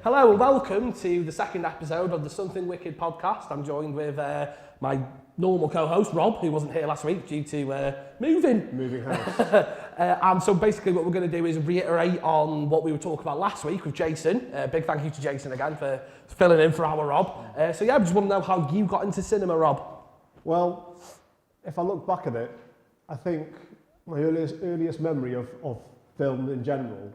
Hello and welcome to the second episode of the Something Wicked podcast. I'm joined with my normal co-host Rob, who wasn't here last week due to moving house. And so basically what we're going to do is reiterate on what we were talking about last week with Jason. Big thank you to Jason again for filling in for our Rob. So yeah, I just want to know how you got into cinema, Rob. Well, if I look back at it, I think my earliest memory of film in general,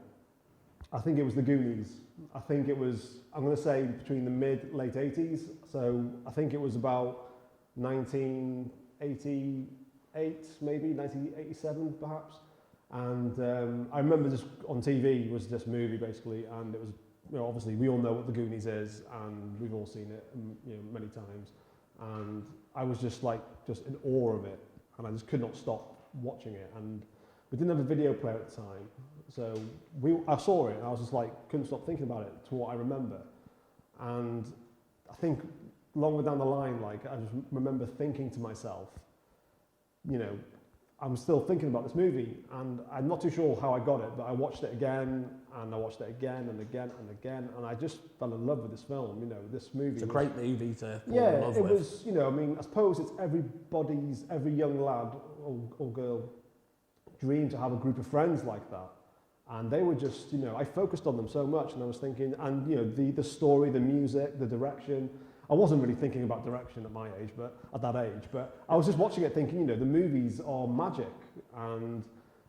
I think it was the Goonies. I think it was, I'm going to say, between the late 80s. So I think it was about 1988, maybe 1987, perhaps. And I remember this on TV was this movie basically, and it was, obviously we all know what the Goonies is, and we've all seen it, many times. And I was just in awe of it, and I just could not stop watching it. And we didn't have a video player at the time. So I saw it and I was just couldn't stop thinking about it to what I remember. And I think longer down the line, I just remember thinking to myself, I'm still thinking about this movie, and I'm not too sure how I got it, but I watched it again, and I watched it again and again and again, and I just fell in love with this film, this movie. It's a great movie to fall in love with. Yeah, it was, I suppose it's every young lad or girl dream to have a group of friends like that. And they were just, I focused on them so much, and I was thinking, and the story, the music, the direction. I wasn't really thinking about direction at that age, but I was just watching it thinking, the movies are magic, and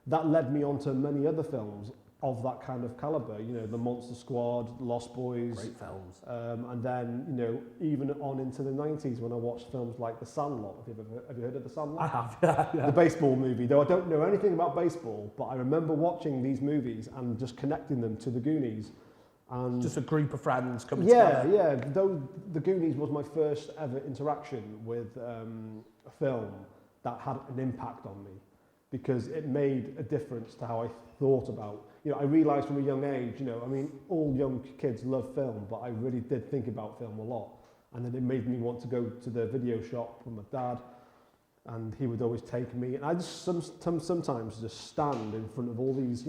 that led me on to many other films of that kind of caliber, the Monster Squad, Lost Boys. Great films. And then, even on into the 90s when I watched films like The Sandlot. Have you heard of The Sandlot? I have, yeah. The baseball movie, though I don't know anything about baseball, but I remember watching these movies and just connecting them to the Goonies. And just a group of friends coming together. Yeah. Though the Goonies was my first ever interaction with a film that had an impact on me, because it made a difference to how I thought about. I realised from a young age, all young kids love film, but I really did think about film a lot. And then it made me want to go to the video shop with my dad, and he would always take me. And I just sometimes just stand in front of all these,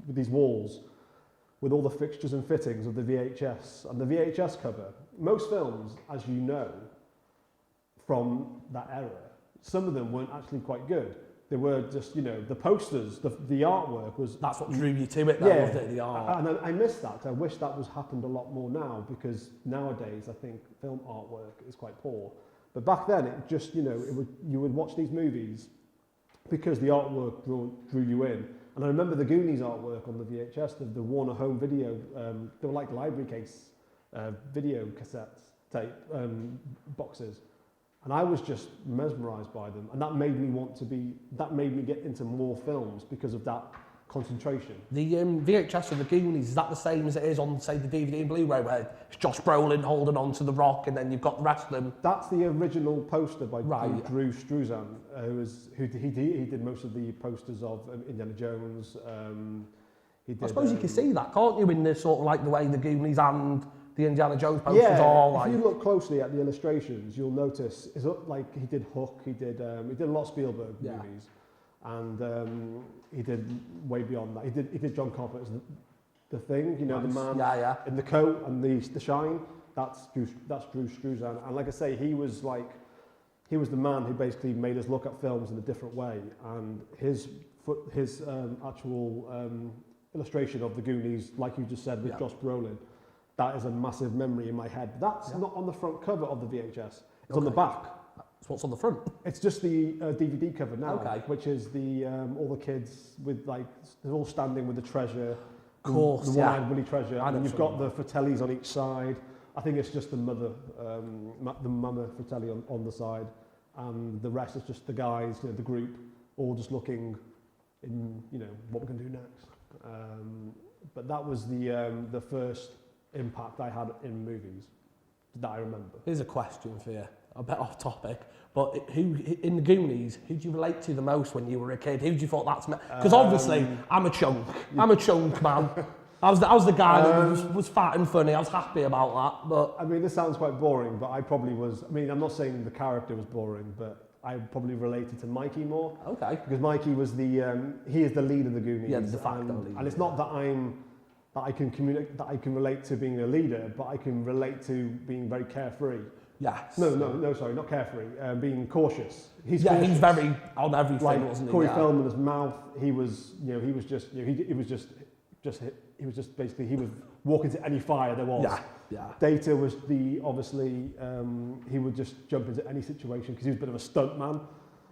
these walls with all the fixtures and fittings of the VHS and the VHS cover. Most films, as you know, from that era, some of them weren't actually quite good. They were just, the posters, the artwork was... That's what drew you to it, though, wasn't it, the art? And I miss that. I wish that was happened a lot more now, because nowadays I think film artwork is quite poor. But back then, it just, you would watch these movies because the artwork drew you in. And I remember the Goonies artwork on the VHS, the Warner Home Video, they were like library case video cassettes, tape, boxes. And I was just mesmerised by them, and that made me get into more films because of that concentration. The VHS of the Goonies, is that the same as it is on, say, the DVD and Blu-ray, where it's Josh Brolin holding on to the rock, and then you've got the rest of them? That's the original poster by Drew Struzan, who did most of the posters of Indiana Jones. I suppose you can see that, can't you, in the sort of the way the Goonies and the Indiana Jones posters are if you look closely at the illustrations, you'll notice he did Hook, he did a lot of Spielberg movies, and he did way beyond that. He did John Carpenter's The Thing, the man in the coat and the shine. That's Drew Struzan, and like I say, he was the man who basically made us look at films in a different way, and his actual illustration of the Goonies, like you just said, with Josh Brolin. That is a massive memory in my head. That's not on the front cover of the VHS. It's on the back. So what's on the front? It's just the DVD cover now, which is the all the kids with they're all standing with the treasure. Of course, the one-eyed Willy treasure. And you've got the Fratellis on each side. I think it's just the mother Fratelli on the side, and the rest is just the guys, the group, all just looking in, what we're going to do next. But that was the first impact I had in movies that I remember. Here's a question for you, a bit off topic, but who in the Goonies, who do you relate to the most when you were a kid? Who do you thought that's... Because obviously, I'm a chunk man. I was the guy that was fat and funny. I was happy about that, but... I mean, this sounds quite boring, but I probably was... I mean, I'm not saying the character was boring, but I probably related to Mikey more. Okay. Because Mikey was he is the lead of the Goonies. Yeah, the de facto lead. And it's not that I'm that I can communicate, that I can relate to being a leader, but I can relate to being very carefree. Yes. No, sorry, not carefree. Being cautious. He's cautious. He's very on everything, like wasn't he? Corey Feldman's mouth. He was basically he would walk into any fire there was. Yeah. Data was obviously he would just jump into any situation because he was a bit of a stunt man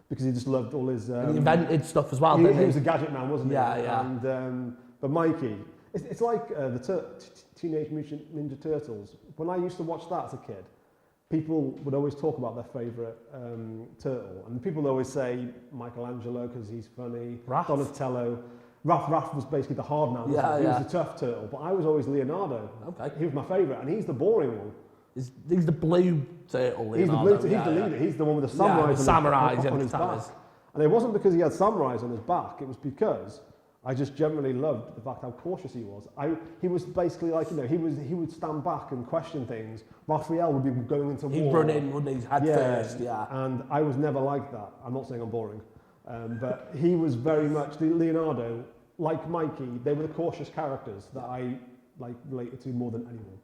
because he just loved all his. And he invented stuff as well. He was a gadget man, wasn't he? Yeah. And but Mikey, it's like the Teenage Mutant Ninja Turtles. When I used to watch that as a kid, people would always talk about their favourite turtle, and people would always say Michelangelo because he's funny, Raph. Donatello. Raph was basically the hard man, wasn't he? He was the tough turtle, but I was always Leonardo. Okay. He was my favourite, and he's the boring one. He's the blue turtle, Leonardo. He's the leader. He's the one with the samurais on his back. And it wasn't because he had samurais on his back, it was because I just generally loved the fact how cautious he was. He was basically like, he would stand back and question things. Raphael would be going into war. He'd run in, wouldn't he? Head first, And I was never like that. I'm not saying I'm boring. But he was very much, Leonardo, like Mikey, they were the cautious characters that I related to more than anyone.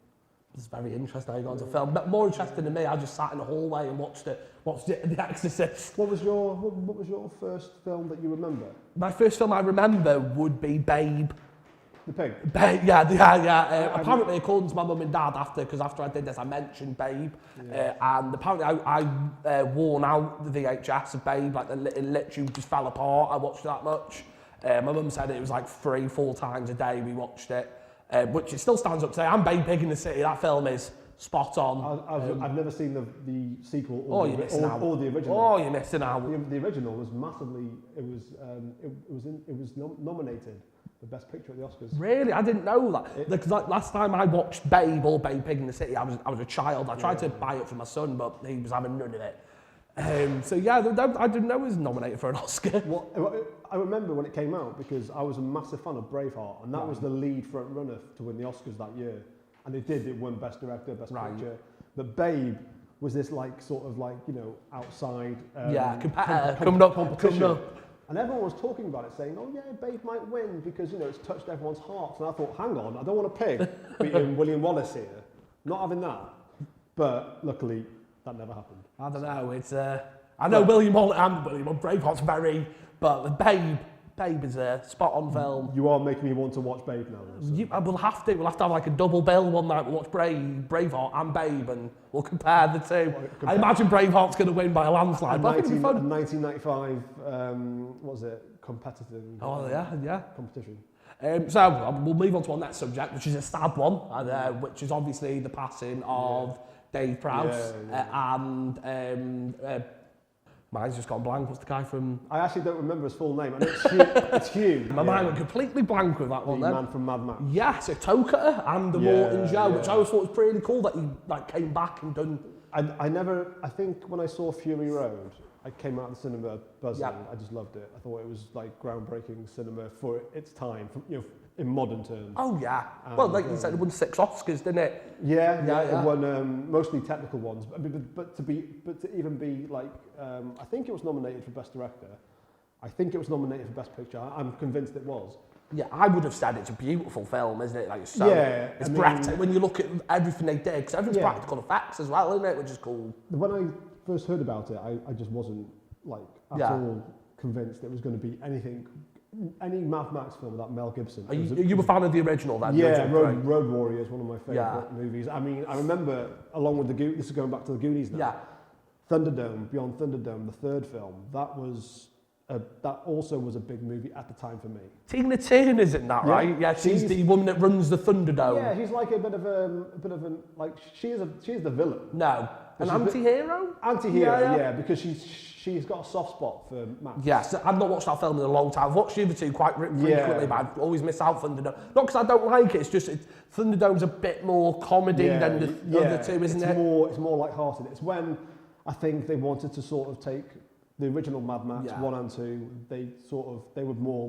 It's very interesting how you got into film. But more interesting than me, I just sat in the hallway and watched it, The Exorcist. What was your first film that you remember? My first film I remember would be Babe. The pig? Apparently, according to my mum and dad, because after I did this, I mentioned Babe. And apparently I worn out the VHS of Babe, it literally just fell apart. I watched it that much. My mum said it was like 3-4 times a day we watched it, which it still stands up today. And Babe Pig in the City, that film is spot on. I've never seen the sequel or the original. Oh, you're missing out. The original was massively. It was nominated for Best Picture at the Oscars. Really, I didn't know that. Because last time I watched Babe or Babe Pig in the City, I was a child. I tried to buy it for my son, but he was having none of it. I didn't know it was nominated for an Oscar. Well, I remember when it came out because I was a massive fan of Braveheart, and that was the lead front runner to win the Oscars that year. And it won Best Director, Best Picture. But Babe was this outside competition. And everyone was talking about it, saying, "Oh yeah, Babe might win because it's touched everyone's hearts." And I thought, "Hang on, I don't want a pig beating William Wallace here. Not having that." But luckily, that never happened. I don't know. I know William Wallace and Braveheart's but Babe is a spot-on film. You are making me want to watch Babe now. So. We'll have to have like a double bill one night. We'll watch Braveheart and Babe, and we'll compare the two. I imagine Braveheart's going to win by a landslide. But 1995, what was it? Competitive. Oh yeah. Competition. So we'll move on to our next subject, which is a sad one, which is obviously the passing of Dave Prowse and. Mine's just gone blank. What's the guy from... I actually don't remember his full name. I know it's Hugh. My mind went completely blank with that one then. The man from Mad Max. Yes, a Toker and the Morton Joe, which I always thought was pretty cool that he came back and done... I think when I saw Fury Road, I came out of the cinema buzzing. Yep. I just loved it. I thought it was groundbreaking cinema for its time, in modern terms. Oh yeah. Well, like you said, it won 6 Oscars, didn't it? Yeah. It won mostly technical ones, but to even be I think it was nominated for Best Director. I think it was nominated for Best Picture. I'm convinced it was. Yeah, I would have said it's a beautiful film, isn't it? It's breathtaking when you look at everything they did, because everything's practical effects as well, isn't it? Which is cool. When I first heard about it, I just wasn't at all convinced it was going to be any Mad Max film without Mel Gibson. You were a fan of the original then? Yeah, Road Warrior is one of my favourite movies. I mean, I remember, along with this is going back to the Goonies now. Yeah. Thunderdome, Beyond Thunderdome, the third film, that also was a big movie at the time for me. Tina Turner's in that, right? Yeah, she's the woman that runs the Thunderdome. Yeah, she's like a bit of she is the villain. No. An anti-hero? Anti-hero, yeah, because she's got a soft spot for Max. Yes, I've not watched that film in a long time. I've watched the other two quite frequently, but I always miss out Thunderdome. Not because I don't like it, it's just Thunderdome's a bit more comedy than the other two, isn't it? It's more light-hearted. It's when I think they wanted to sort of take the original Mad Max 1 and 2. They were more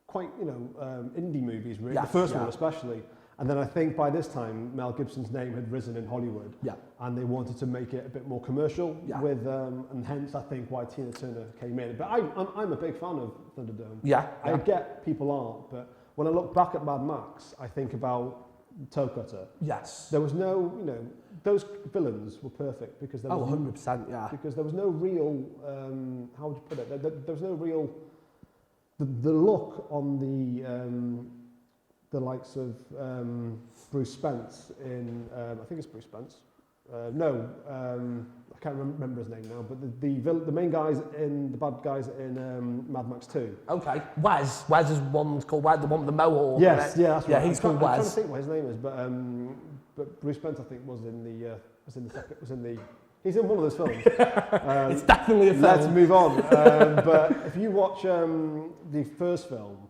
quite indie movies, really. The first one especially. And then I think by this time, Mel Gibson's name had risen in Hollywood. Yeah. And they wanted to make it a bit more commercial with, and hence I think why Tina Turner came in. But I'm a big fan of Thunderdome. Yeah. I get people aren't, but when I look back at Mad Max, I think about Toe Cutter. Yes. There was no, you know, those villains were perfect because there was 100%, yeah. because there was no real, how would you put it? There was no real, the look on the likes of Bruce Spence in, I think it's Bruce Spence. I can't remember his name now, but the main guys the bad guys in Mad Max 2. Okay, Wes. Wes is one's called Wes, the one with the mohawk. Yes, yeah, that's right. Yeah, he's called Wes. I'm trying to think what his name is, but Bruce Spence I think was in the he's in one of those films. It's definitely a film. Let's move on. But if you watch the first film,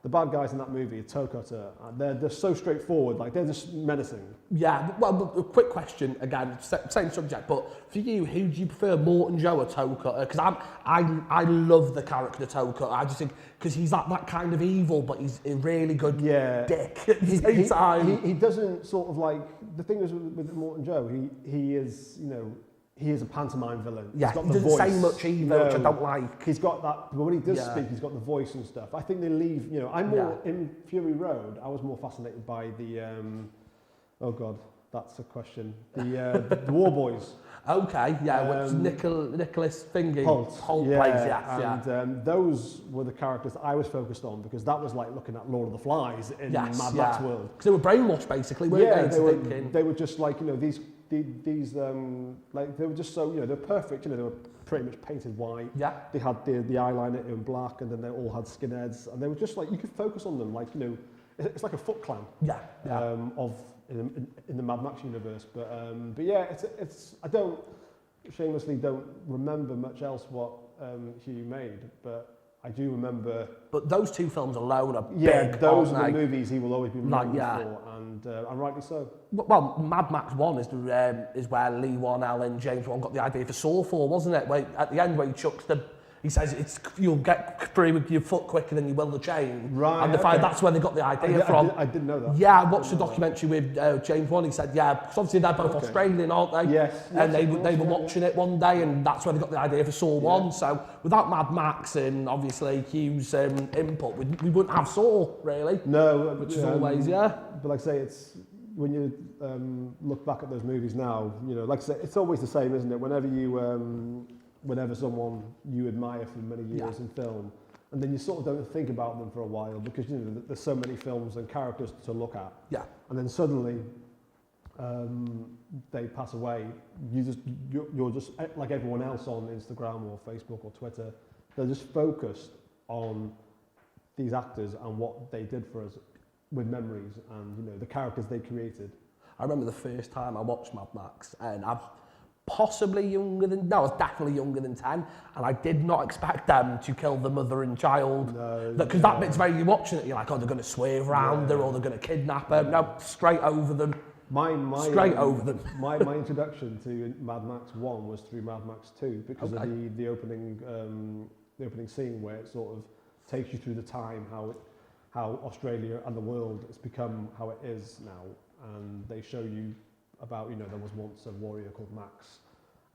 the bad guys in that movie, Toe Cutter, they're so straightforward, like they're just menacing. Yeah, well, a quick question again, same subject, but for you, who do you prefer, Morton Joe or Toe Cutter? Because I love the character Toe Cutter. I just think because he's that kind of evil, but he's a really good dick at the same time. He doesn't sort of like the thing is with Morton Joe. He is, you know. He is a pantomime villain. Yeah, he's got he the doesn't voice. say much either, which I don't like. He's got that, but when he does speak, he's got the voice and stuff. I think they leave, you know, I'm more, in Fury Road, I was more fascinated by the, oh God, that's a question. The War Boys. Okay, yeah, which Nicholas Thingy. Holt plays, yes, and those were the characters I was focused on because that was like looking at Lord of the Flies in Mad Max world. Because they were brainwashed basically, weren't they? They were just like, you know, these like they were just so, you know, they're perfect, you know, they were pretty much painted white. Yeah. They had the eyeliner in black and then they all had skinheads and they were just like, you could focus on them like, you know, it's like a Foot Clan. In the Mad Max universe, but yeah, it's I shamelessly don't remember much else what Hugh made, but I do remember. But those two films alone are big. Those are the movies he will always be remembered for, and rightly so. Well, Mad Max 1 is where Lee Warnell and James Wan got the idea for Saw 4, wasn't it? Where, at the end where he says you'll get free with your foot quicker than you will the chain. Right. And that's where they got the idea from. I didn't know that. Yeah, I watched the documentary with James Wan. He said, because obviously they're both Australian, aren't they? Yes. And they were watching it one day, and that's where they got the idea for Saw 1. So without Mad Max and obviously Hugh's input, we wouldn't have Saw, really. No. Which is always, But like I say, it's when you look back at those movies now, you know, like I say, it's always the same, isn't it? Whenever someone you admire for many years in film, and then you sort of don't think about them for a while because, you know, there's so many films and characters to look at. Yeah. And then suddenly they pass away. You're just like everyone else on Instagram or Facebook or Twitter. They're just focused on these actors and what they did for us with memories and, you know, the characters they created. I remember the first time I watched Mad Max, and I was definitely younger than 10, and I did not expect them to kill the mother and child. Because that bit's very, you're watching it, you're like, oh, they're going to swerve around her, or they're going to kidnap her. No, straight over them. Straight over them. My introduction to Mad Max 1 was through Mad Max 2 because of the opening scene where it sort of takes you through the time, how Australia and the world has become how it is now, and they show you about, you know, there was once a warrior called Max,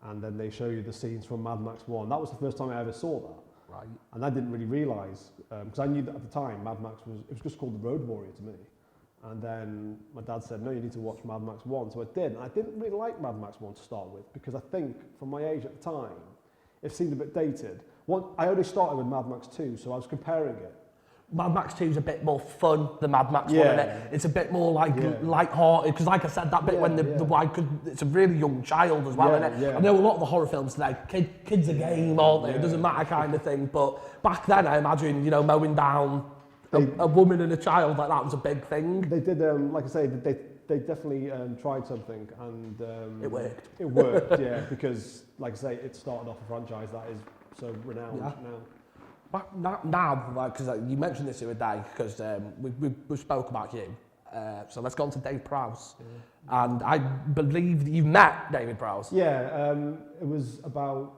and then they show you the scenes from Mad Max 1. That was the first time I ever saw that. Right. And I didn't really realise, because I knew that at the time Mad Max was just called The Road Warrior to me. And then my dad said, no, you need to watch Mad Max 1. So I did. And I didn't really like Mad Max 1 to start with, because I think from my age at the time, it seemed a bit dated. I only started with Mad Max 2, so I was comparing it. Mad Max 2 is a bit more fun than Mad Max 1, isn't it? It's a bit more like light-hearted, because like I said, that bit when the wife, it's a really young child as well, isn't it? I know a lot of the horror films today, kids are game, aren't they? It doesn't matter kind of thing, but back then I imagine, you know, mowing down a woman and a child like that was a big thing. They did, like I say, they definitely tried something, and it worked. It worked, yeah, because like I say, it started off a franchise that is so renowned now. Now, because you mentioned this the other day, because we spoke about you. So let's go on to Dave Prowse. Yeah. And I believe that you met David Prowse. Yeah, it was about,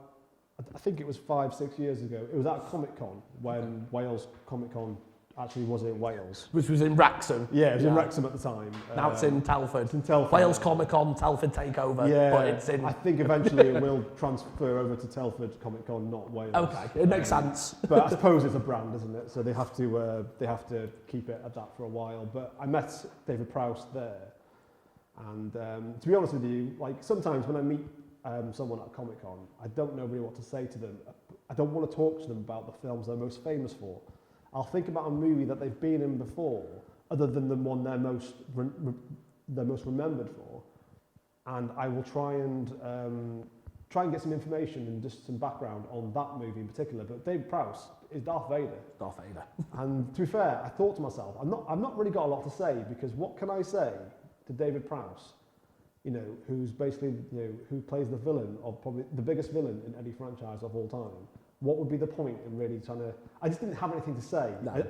I think it was 5-6 years ago. It was at Comic Con when Wales Comic Con actually was in Wales. Which was in Wrexham. Yeah, it was in Wrexham at the time. Now it's in Telford. It's in Telford. Wales Comic Con, Telford takeover. Yeah, but it's in. I think eventually it will transfer over to Telford Comic Con, not Wales. Okay, it makes sense. But I suppose it's a brand, isn't it? So they have to keep it at that for a while. But I met David Prowse there, and to be honest with you, like sometimes when I meet someone at Comic Con, I don't know really what to say to them. I don't want to talk to them about the films they're most famous for. I'll think about a movie that they've been in before, other than the one they're most remembered for, and I will try and get some information and just some background on that movie in particular. But David Prowse is Darth Vader. Darth Vader. And to be fair, I thought to myself, I've not really got a lot to say, because what can I say to David Prowse, who's basically, who plays the villain of probably the biggest villain in any franchise of all time? What would be the point in really trying to... I just didn't have anything to say. No.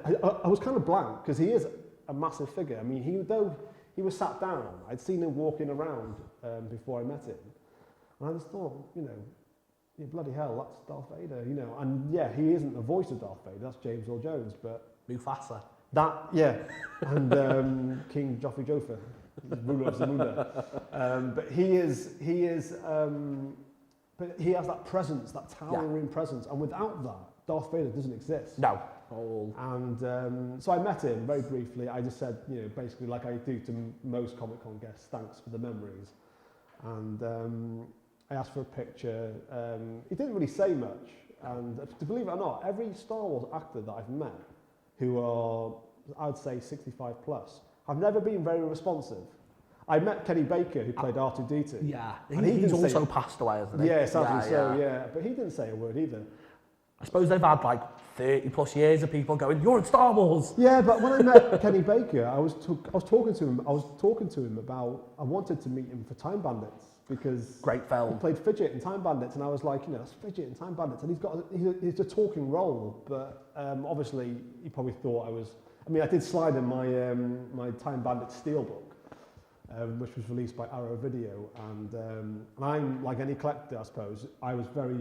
I was kind of blank, because he is a massive figure. I mean, though he was sat down, I'd seen him walking around before I met him. And I just thought, bloody hell, that's Darth Vader, And yeah, he isn't the voice of Darth Vader, that's James Earl Jones, but... Mufasa. And King Joffrey Joffer, ruler of Zamunda. But he has that presence, that towering presence, and without that, Darth Vader doesn't exist. No. And so I met him very briefly. I just said, basically like I do to most Comic Con guests, thanks for the memories. And I asked for a picture. He didn't really say much. And to believe it or not, every Star Wars actor that I've met, who are, I'd say 65 plus, have never been very responsive. I met Kenny Baker, who played R2-D2. Yeah, and he's also passed away, hasn't he? Yeah, sadly so. But he didn't say a word either. I suppose they've had like 30 plus years of people going, "You're in Star Wars." Yeah, but when I met Kenny Baker, I was talking to him about, I wanted to meet him for Time Bandits, because great film. He played Fidget in Time Bandits, and I was like, it's Fidget in Time Bandits, and he's a talking role, but obviously he probably thought I was. I mean, I did slide in my Time Bandits Steelbook, which was released by Arrow Video, and I'm like any collector, I suppose. I was very,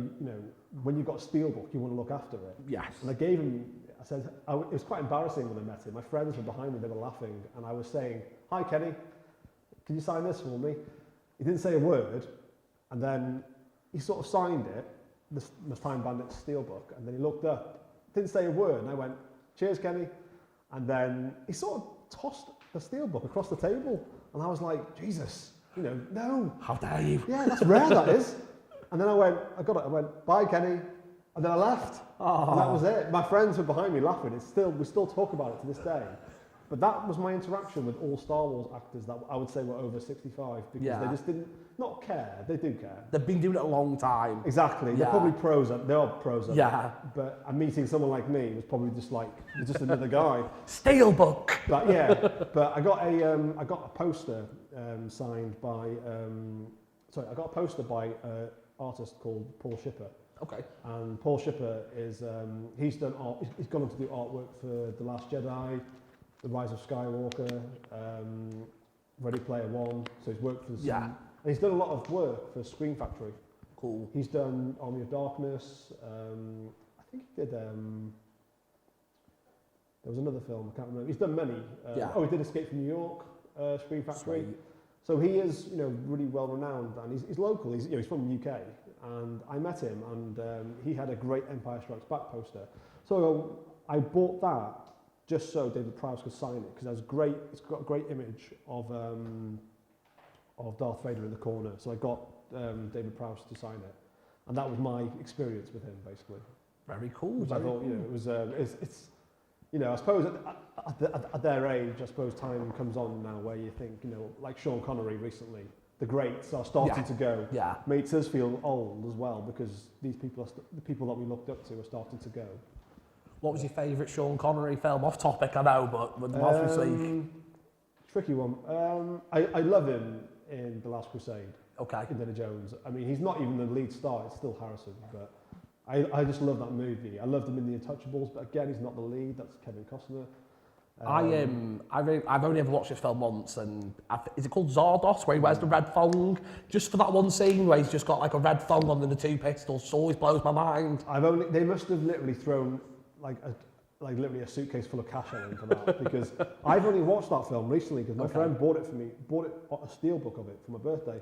when you've got a Steelbook, you want to look after it. Yes. And I gave him. I said, it was quite embarrassing when I met him. My friends were behind me; they were laughing, and I was saying, "Hi, Kenny, can you sign this for me?" He didn't say a word, and then he sort of signed it, the Time Bandits Steelbook, and then he looked up, didn't say a word, and I went, "Cheers, Kenny," and then he sort of tossed the Steelbook across the table, and I was like, Jesus, no. How dare you? Yeah, that's rare, that is. And then I went, "Bye, Kenny," and then I left, and that was it. My friends were behind me laughing. We still talk about it to this day. But that was my interaction with all Star Wars actors that I would say were over 65, because they just didn't not care. They do care. They've been doing it a long time. Exactly. They're probably pros. They are pros. Yeah. But meeting someone like me was probably just like another guy. Steelbook. But yeah. But I got a poster signed by. I got a poster by an artist called Paul Shipper. Okay. And Paul Shipper is he's done art. He's gone on to do artwork for The Last Jedi, The Rise of Skywalker, Ready Player One. So he's worked for some, and he's done a lot of work for Screen Factory. Cool. He's done Army of Darkness. I think he did. There was another film, I can't remember. He's done many. He did Escape from New York, Screen Factory. Sweet. So he is, really well renowned, and he's local. He's from the UK, and I met him, and he had a great Empire Strikes Back poster. So I bought that just so David Prowse could sign it, because it was great. It's got a great image of Darth Vader in the corner. So I got David Prowse to sign it, and that was my experience with him, basically. Very cool. Which I thought, it was. It's I suppose at their age, I suppose time comes on now where you think, like Sean Connery recently, the greats are starting to go. Yeah. Makes us feel old as well, because these people the people that we looked up to are starting to go. What was your favourite Sean Connery film? Off topic, I know, but with obviously... Tricky one. I love him in The Last Crusade. Okay. Indiana Jones. I mean, he's not even the lead star, it's still Harrison, but I just love that movie. I loved him in The Untouchables, but again, he's not the lead, that's Kevin Costner. I've only ever watched this film once, and is it called Zardos, where he wears the red thong? Just for that one scene where he's just got like a red thong on and the two pistols, it always blows my mind. They must have literally thrown like like literally a suitcase full of cash on him for that because I've only watched that film recently because my friend bought it for me, bought a steelbook of it for my birthday,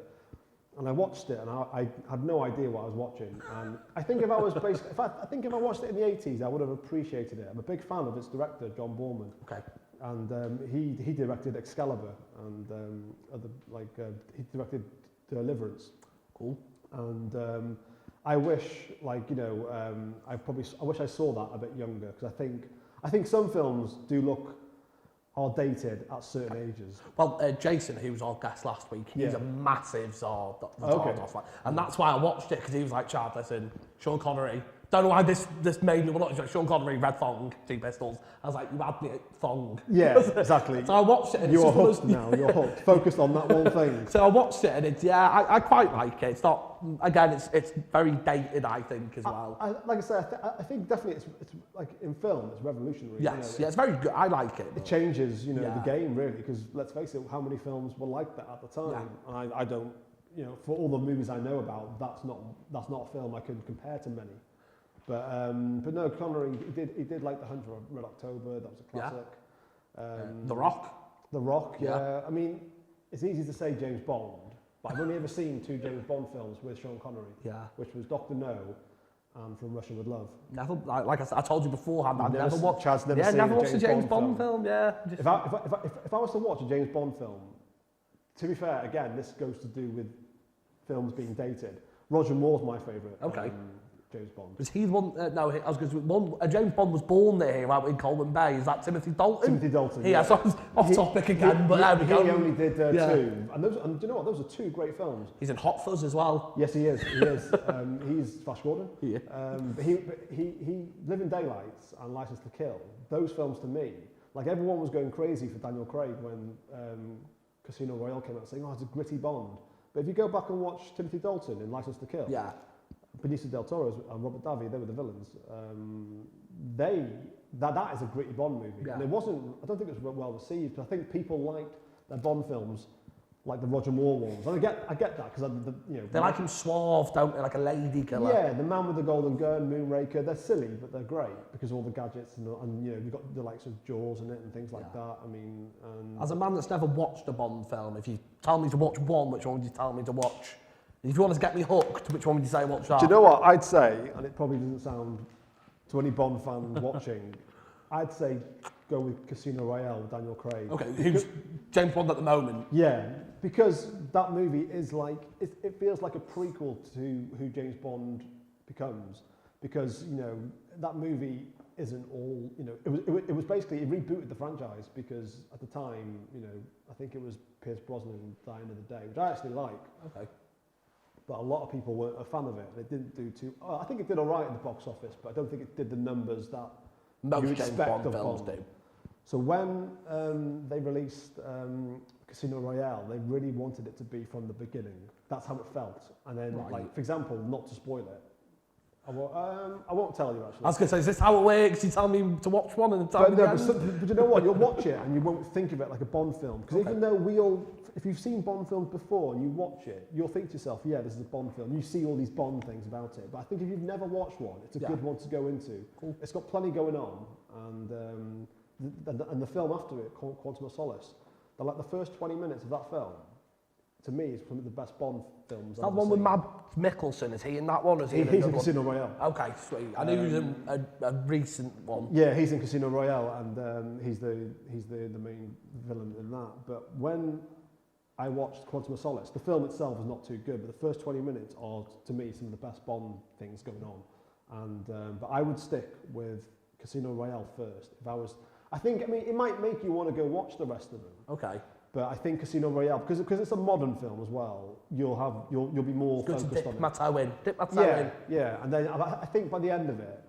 and I watched it and I had no idea what I was watching. And I think if I was I think if I watched it in the 80s, I would have appreciated it. I'm a big fan of its director, John Boorman. Okay. And he directed Excalibur and he directed Deliverance. Cool. And I wish, like, you know, I wish I saw that a bit younger because I think some films are dated at certain ages. Well, Jason, who was our guest last week, he's a massive Zard fan, and that's why I watched it because he was like, "Chad, listen, Sean Connery." Don't know why this made me want to watch Sean Connery, Red Thong, 2 Pistols. I was like, you had me at Thong. Yeah, exactly. So I watched it. And you're hooked now. You're hooked. Focused on that one thing. So I watched it, and I quite like it. It's not, again, it's very dated, I think, as well. Like I said, I think definitely it's like in film, it's revolutionary. Yes, you know, it's very good. I like it. It changes, you know, the game really, because let's face it, how many films were like that at the time? Yeah. And I don't, you know, for all the movies I know about, that's not a film I can compare to many. But no, Connery, he did like The Hunt for Red October. That was a classic. The Rock. The Rock, yeah. I mean, it's easy to say James Bond, but I've only ever seen 2 James Bond films with Sean Connery. Yeah. Which was Dr. No and From Russia with Love. Never, like I told you beforehand, I've never watched. Chad's never seen never a watched a James Bond film. Yeah. If I was to watch a James Bond film, to be fair, again, this goes to do with films being dated. Roger Moore's my favourite. Okay. James Bond. Was he the one? No, I was going to James Bond was born there out in Coleman Bay. Is that Timothy Dalton? Timothy Dalton. Yeah, so I was off topic again, but there we go. He only did 2. And do you know what? Those are 2 great films. He's in Hot Fuzz as well. Yes, he is. He is. He's Flash Gordon. Yeah. But he Living Daylights and License to Kill. Those films to me, like everyone was going crazy for Daniel Craig when Casino Royale came out, saying, "Oh, it's a gritty Bond." But if you go back and watch Timothy Dalton in License to Kill, Benicio del Toro and Robert Davi, they were the villains. That is a gritty Bond movie, and it wasn't. I don't think it was well received. I think people liked their Bond films, like the Roger Moore ones, and I get that because they like him suave, don't they? Like a lady killer. Yeah, the Man with the Golden Gun, Moonraker. They're silly, but they're great because all the gadgets and you know you've got the likes of Jaws in it and things like that. I mean, as a man that's never watched a Bond film, if you tell me to watch one, which one would you tell me to watch? If you want to get me hooked, which one would you say watch that? Do you know what I'd say? And it probably doesn't sound to any Bond fan watching. I'd say go with Casino Royale with Daniel Craig. Okay, who's James Bond at the moment? Yeah, because that movie is like it feels like a prequel to who James Bond becomes. Because you know that movie isn't all you know. It was basically it rebooted the franchise because at the time you know I think it was Pierce Brosnan dying of the day, which I actually like. Okay. But a lot of people weren't a fan of it. It didn't do too. I think it did all right in the box office, but I don't think it did the numbers that most you James expect Bond of films Bond. do. So when they released Casino Royale, they really wanted it to be from the beginning. That's how it felt. And then, like for example, not to spoil it, I won't tell you actually. I was going to say, is this how it works? You tell me to watch one and tell me but you know what? You'll watch it and you won't think of it like a Bond film. Because even though if you've seen Bond films before and you watch it, you'll think to yourself, yeah, this is a Bond film. You see all these Bond things about it. But I think if you've never watched one, it's a good one to go into. Cool. It's got plenty going on. And the film after it, called Quantum of Solace, like the first 20 minutes of that film, to me, is one of the best Bond films I've ever seen. That one with Mads Mikkelsen, is he in that one? Or is he he's in Casino Royale. Okay, sweet. I knew he was in a recent one. Yeah, he's in Casino Royale, and he's the main villain in that. But when I watched Quantum of Solace, the film itself is not too good, but the first 20 minutes are, to me, some of the best Bond things going on. And but I would stick with Casino Royale first. I mean, it might make you want to go watch the rest of them. Okay. But I think Casino Royale, because it's a modern film as well, you'll be more focused on it. Dip my toe in. Yeah, and then I think by the end of it,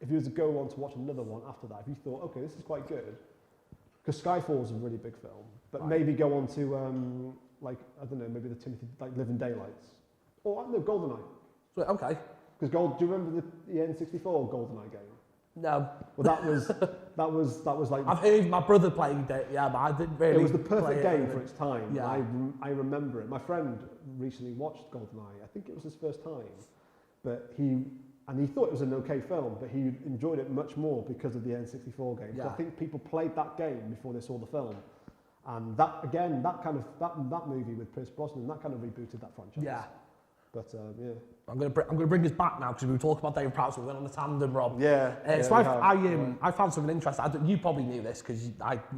if you were to go on to watch another one after that, if you thought, okay, this is quite good, because Skyfall's a really big film, but maybe go on to like I don't know, maybe the Timothy like Living Daylights, or no, GoldenEye. So, okay. Because do you remember the N64 GoldenEye game? No. Well, that was like. I've heard my brother played it, yeah, but I didn't really. It was the perfect game for its time. Yeah. I remember it. My friend recently watched GoldenEye. I think it was his first time, but he and he thought it was an okay film, but he enjoyed it much more because of the N64 game. Yeah. I think people played that game before they saw the film, and that again, that movie with Pierce Brosnan, that kind of rebooted that franchise. Yeah. But yeah. I'm going to bring us back now because we were talking about David Prowse. We went on the tandem, Rob. Yeah. So I found something interesting. You probably knew this because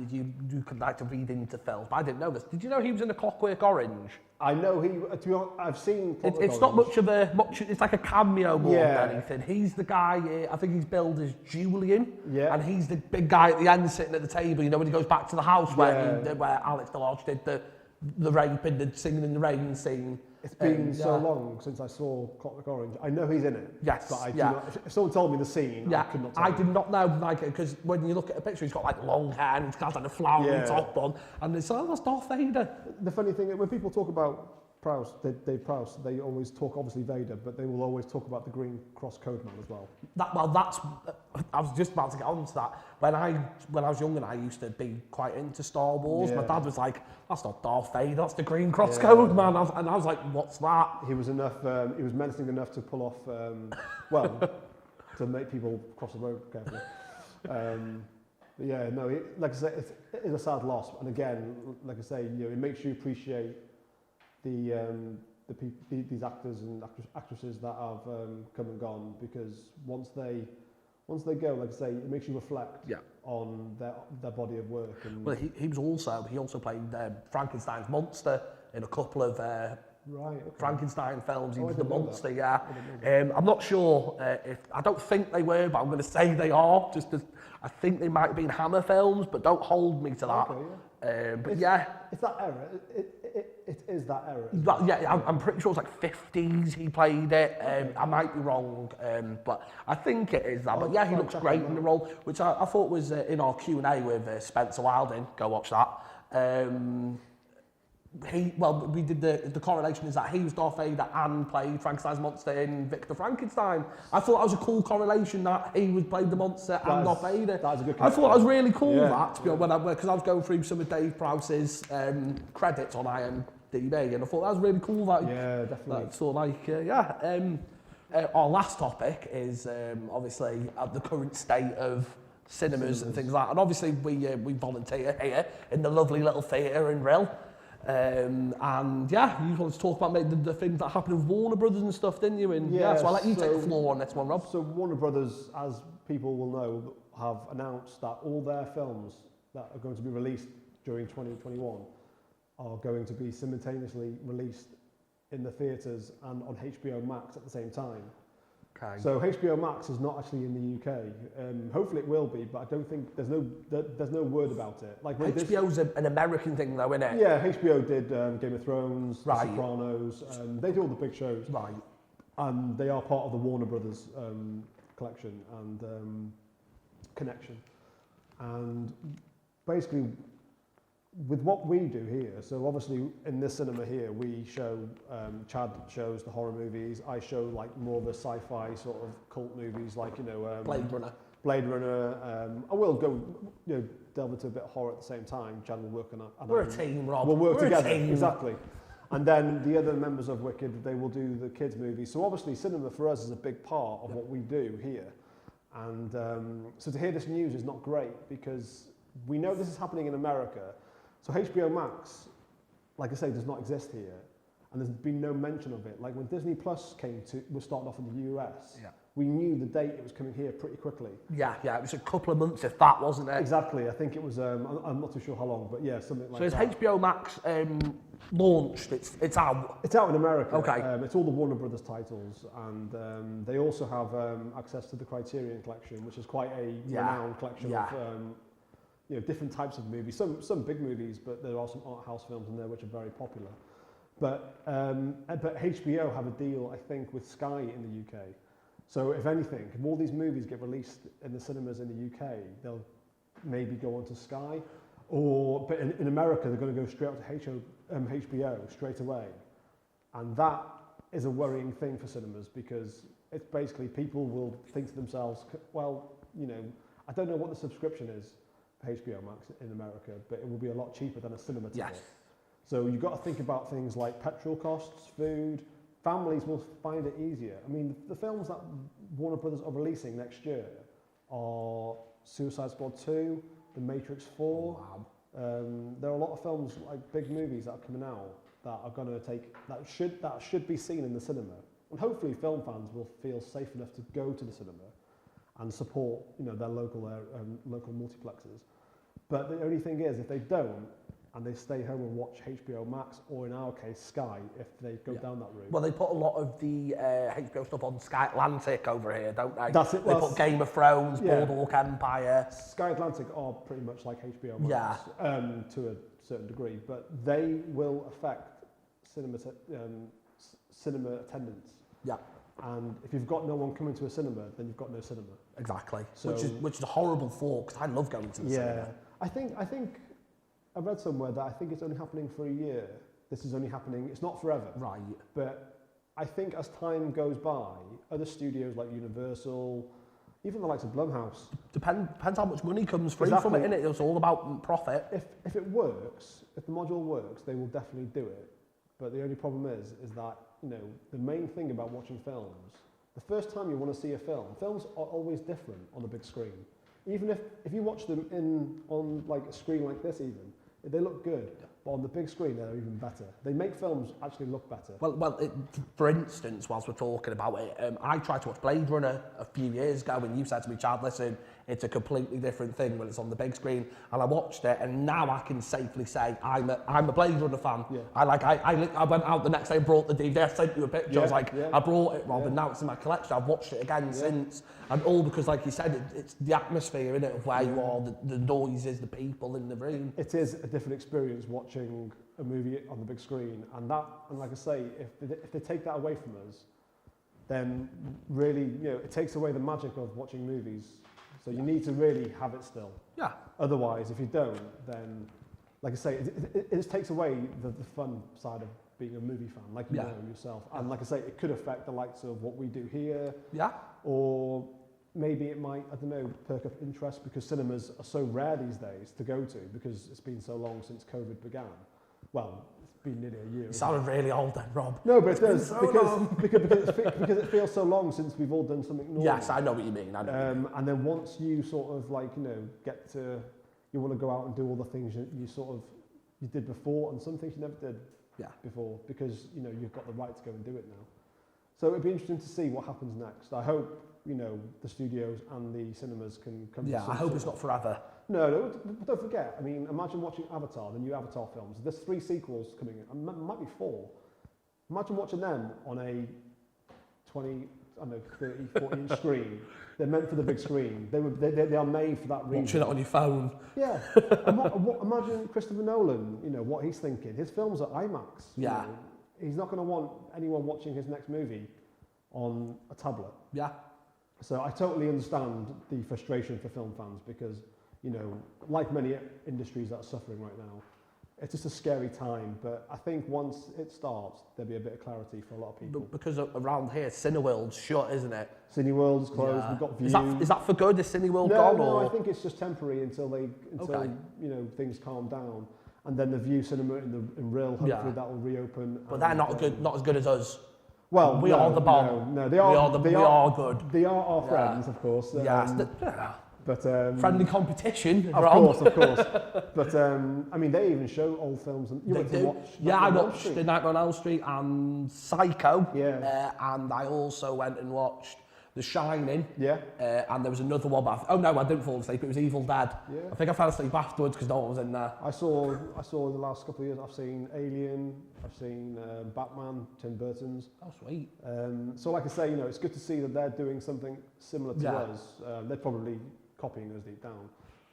you could like to read into film, but I didn't know this. Did you know he was in A Clockwork Orange? I know he. To be honest, I've seen. It's not much of a it's like a cameo more than anything. He's the guy. I think he's billed as Julian. Yeah. And he's the big guy at the end sitting at the table. You know when he goes back to the house where Alex DeLarge did the rape and the singing in the rain scene. It's been so long since I saw Clockwork Orange. I know he's in it. Yes. But I do not, if someone told me the scene, I could not tell I you. did not know, like, because when you look at a picture, he's got like long hair and he's got like a flowery top on, and it's that's Darth Vader. The funny thing, when people talk about Prowse, Dave Prowse, they always talk obviously Vader, but they will always talk about the Green Cross Code Man as well. I was just about to get on to that. When I was younger, I used to be quite into Star Wars. My dad was like, "That's not Darth Vader, that's the Green Cross Code Man," and I was like, "What's that?" He was menacing enough to pull off, to make people cross the road carefully. But yeah, no, like I say, it is a sad loss, and again, like I say, it makes you appreciate these actors and actresses that have come and gone, because once they go, like I say, it makes you reflect on their body of work. And well, he also played Frankenstein's monster in a couple of Frankenstein films. He was the monster. I'm not sure I don't think they were, but I'm going to say they are. I think they might have been Hammer films, but don't hold me to that. It's that era. It is that era. I'm pretty sure it's like 50s he played it. I might be wrong, but I think it is that. But he looks great in the role, which I thought was in our Q&A with Spencer Wilding. Go watch that. We did the correlation is that he was Darth Vader and played Frankenstein's monster in Victor Frankenstein. I thought that was a cool correlation that he played the monster and Darth Vader. That was a good. I thought that was really cool to be honest, because I was going through some of Dave Prowse's credits on IMDb, and I thought that was really cool. Definitely. Our last topic is obviously the current state of cinemas and things like that. And obviously we volunteer here in the lovely little theatre in Rill. You wanted to talk about maybe the things that happened with Warner Brothers and stuff, didn't you? And so I'll let you take the floor on this one, Rob. So Warner Brothers, as people will know, have announced that all their films that are going to be released during 2021 are going to be simultaneously released in the theatres and on HBO Max at the same time. Okay. So HBO Max is not actually in the UK. Hopefully it will be, but I don't think there's no word about it. Like HBO's an American thing, though, isn't it? Yeah, HBO did Game of Thrones, The Sopranos. They do all the big shows, right? And they are part of the Warner Brothers collection and connection. And basically, with what we do here, so obviously in this cinema here, we show, Chad shows the horror movies, I show like more of the sci-fi sort of cult movies, like, Blade Runner. I will go, delve into a bit of horror at the same time. Chad will work on that. We're a team, Rob. We'll work together, exactly. And then the other members of Wicked, they will do the kids' movies. So obviously cinema for us is a big part of what we do here. And so to hear this news is not great, because we know this is happening in America. So HBO Max, like I say, does not exist here, and there's been no mention of it. Like when Disney Plus was starting off in the US, we knew the date it was coming here pretty quickly. Yeah, it was a couple of months, if that, wasn't it? Exactly, I think it was, I'm not too sure how long, but something like that. So is HBO Max launched? It's out? It's out in America. Okay. It's all the Warner Brothers titles, and they also have access to the Criterion collection, which is quite a renowned collection of different types of movies, some big movies, but there are some art house films in there which are very popular. But HBO have a deal, I think, with Sky in the UK. So if anything, if all these movies get released in the cinemas in the UK, they'll maybe go onto Sky, but in America they're going to go straight up to HBO straight away, and that is a worrying thing for cinemas, because it's basically people will think to themselves, well, I don't know what the subscription is. HBO Max in America, but it will be a lot cheaper than a cinema ticket. Yes. So you've got to think about things like petrol costs, food. Families will find it easier. I mean, the films that Warner Brothers are releasing next year are Suicide Squad 2, The Matrix 4. Wow. There are a lot of films, like big movies that are coming out that are going to that should be seen in the cinema, and hopefully film fans will feel safe enough to go to the cinema and support, their local multiplexes. But the only thing is, if they don't, and they stay home and watch HBO Max, or in our case, Sky, if they go down that route. Well, they put a lot of the HBO stuff on Sky Atlantic over here, don't they? That's it. They put Game of Thrones, Boardwalk Empire. Sky Atlantic are pretty much like HBO Max to a certain degree, but they will affect cinema attendance. Yeah. And if you've got no one coming to a cinema, then you've got no cinema. Exactly. So, which is a horrible thought, because I love going to the cinema. I think I read somewhere that I think it's only happening for a year. This is only happening, it's not forever. Right. But I think as time goes by, other studios like Universal, even the likes of Blumhouse. Depends how much money comes free from it, innit? It's all about profit. If it works, if the module works, they will definitely do it. But the only problem is that, the main thing about watching films, the first time you want to see a film, films are always different on the big screen. Even if you watch them on like a screen like this even, they look good, but on the big screen they're even better. They make films actually look better. Well, for instance, whilst we're talking about it, I tried to watch Blade Runner a few years ago, and you said to me, Chad, listen, it's a completely different thing when it's on the big screen. And I watched it, and now I can safely say I'm a Blade Runner fan. Yeah. I went out the next day and brought the DVD. I sent you a picture. I was like, I brought it, Rob, and now it's in my collection. I've watched it again since, and all because, like you said, it's the atmosphere in it of where you are, the noises, the people in the room. It is a different experience watching a movie on the big screen, and like I say, if they take that away from us, then really, it takes away the magic of watching movies. So you need to really have it still. Yeah. Otherwise, if you don't, then, like I say, it just takes away the fun side of being a movie fan, like you know yourself. And like I say, it could affect the likes of what we do here. Yeah. Or maybe it might, I don't know, perk up interest, because cinemas are so rare these days to go to, because it's been so long since COVID began. Well, it's been nearly a year. You sounded really old then, Rob. No, but it does, because it feels so long since we've all done something normal. Yes, I know what you mean. And then once you sort of like, get to, you want to go out and do all the things you did before, and some things you never did before, because, you've got the right to go and do it now. So it'd be interesting to see what happens next. I hope, the studios and the cinemas can come to I hope it's not forever. No, don't forget. I mean, imagine watching Avatar, the new Avatar films. There's 3 sequels coming in. It might be 4. Imagine watching them on a 20, 30, 40-inch screen. They're meant for the big screen. They are made for that reason. Watching it on your phone. Yeah. Imagine Christopher Nolan, what he's thinking. His films are IMAX. Yeah. He's not going to want anyone watching his next movie on a tablet. Yeah. So I totally understand the frustration for film fans, because, like many industries that are suffering right now, it's just a scary time. But I think once it starts, there'll be a bit of clarity for a lot of people. Because around here, Cineworld's shut, isn't it? Cineworld's closed. Yeah. We've got View. Is that for good? Is Cineworld gone? No, I think it's just temporary until things calm down. And then the View Cinema in Rill, hopefully that will reopen. But they're not as good as us. Well, we are the bomb. No, they are good. They are our friends, of course. But friendly competition. Of course. But I mean, they even show old films. And I watched The Nightmare on Elm Street and Psycho. Yeah. And I also went and watched The Shining. Yeah. And there was another one. But I didn't fall asleep. It was Evil Dead. Yeah. I think I fell asleep afterwards because no one was in there. I saw in the last couple of years. I've seen Alien. I've seen Batman, Tim Burton's. Oh, sweet. So like I say, it's good to see that they're doing something similar to us. They're probably copying us deep down.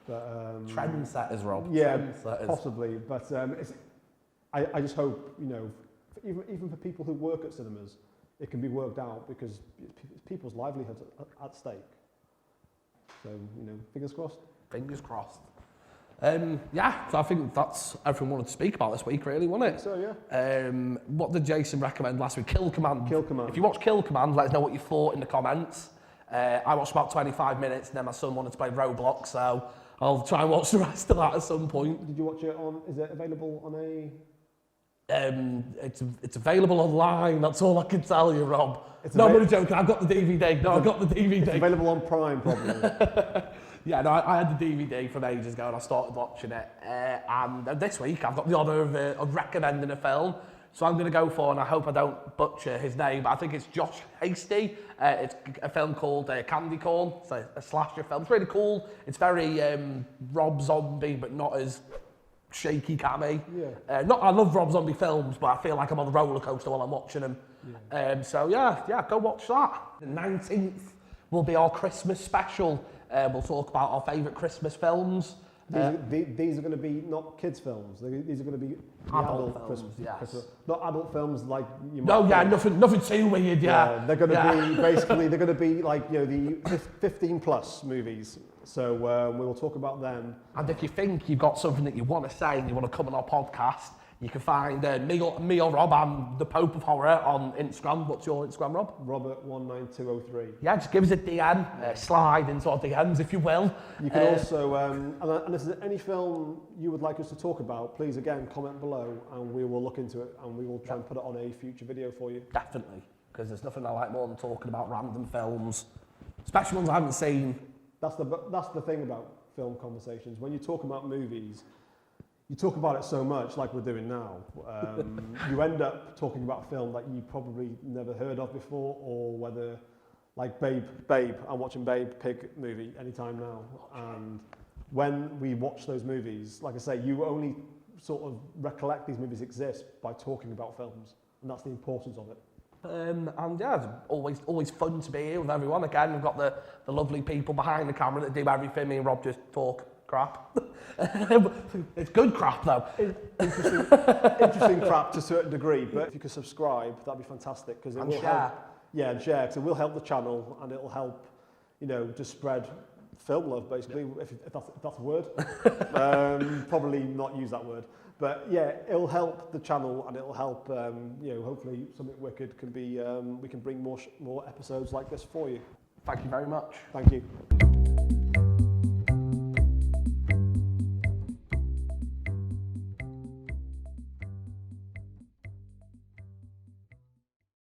But trendsetters, Rob. Yeah, possibly. But I just hope, even for people who work at cinemas, it can be worked out, because people's livelihoods are at stake. So, fingers crossed. Fingers crossed. So I think that's everything we wanted to speak about this week, really, wasn't it? So, yeah. What did Jason recommend last week? Kill Command. Kill Command. If you watch Kill Command, let us know what you thought in the comments. I watched about 25 minutes, and then my son wanted to play Roblox, so I'll try and watch the rest of that at some point. Did you watch it is it available on a It's available online. That's all I can tell you, Rob. No, I'm only joking. I've got the DVD. No, I've got the DVD. It's available on Prime, probably. Yeah, no, I had the DVD from ages ago and I started watching it. And this week I've got the honour of recommending a film. So I'm going to go for, and I hope I don't butcher his name, but I think it's Josh Hasty. It's a film called Candy Corn. It's a slasher film. It's really cool. It's very Rob Zombie, but not as shaky cammy. Yeah. I love Rob Zombie films, but I feel like I'm on a roller coaster while I'm watching them. Yeah. So yeah, go watch that. The 19th will be our Christmas special. We'll talk about our favourite Christmas films. These are going to be not kids' films. These are going to be adult films. Christmas, yes. Not adult films like you might. No, yeah, nothing too weird. Yeah, they're going to be basically they're going to be like the 15+ movies. So we will talk about them. And if you think you've got something that you want to say and you want to come on our podcast, you can find me or Rob. I'm the Pope of Horror on Instagram. What's your Instagram, Rob? Robert19203. Yeah, just give us a DM, slide into our DMs if you will. You can also, and if there's any film you would like us to talk about, please again comment below and we will look into it and we will try and put it on a future video for you. Definitely, because there's nothing I like more than talking about random films, especially ones I haven't seen. That's the thing about film conversations. When you talk about movies, you talk about it so much, like we're doing now, you end up talking about a film that you probably never heard of before, or whether, like Babe, I'm watching Babe Pig movie anytime now, and when we watch those movies, like I say, you only sort of recollect these movies exist by talking about films, and that's the importance of it. And yeah, it's always fun to be here with everyone. Again, we've got the lovely people behind the camera that do everything. Me and Rob just talk crap. It's good crap though. Interesting crap to a certain degree, but if you could subscribe, that'd be fantastic, because it will help. Yeah, and share, because it will help the channel and it'll help, to spread film love, basically, if that's a word. Probably not use that word. But yeah, it'll help the channel and it'll help, hopefully something wicked can be, we can bring more episodes like this for you. Thank you very much. Thank you.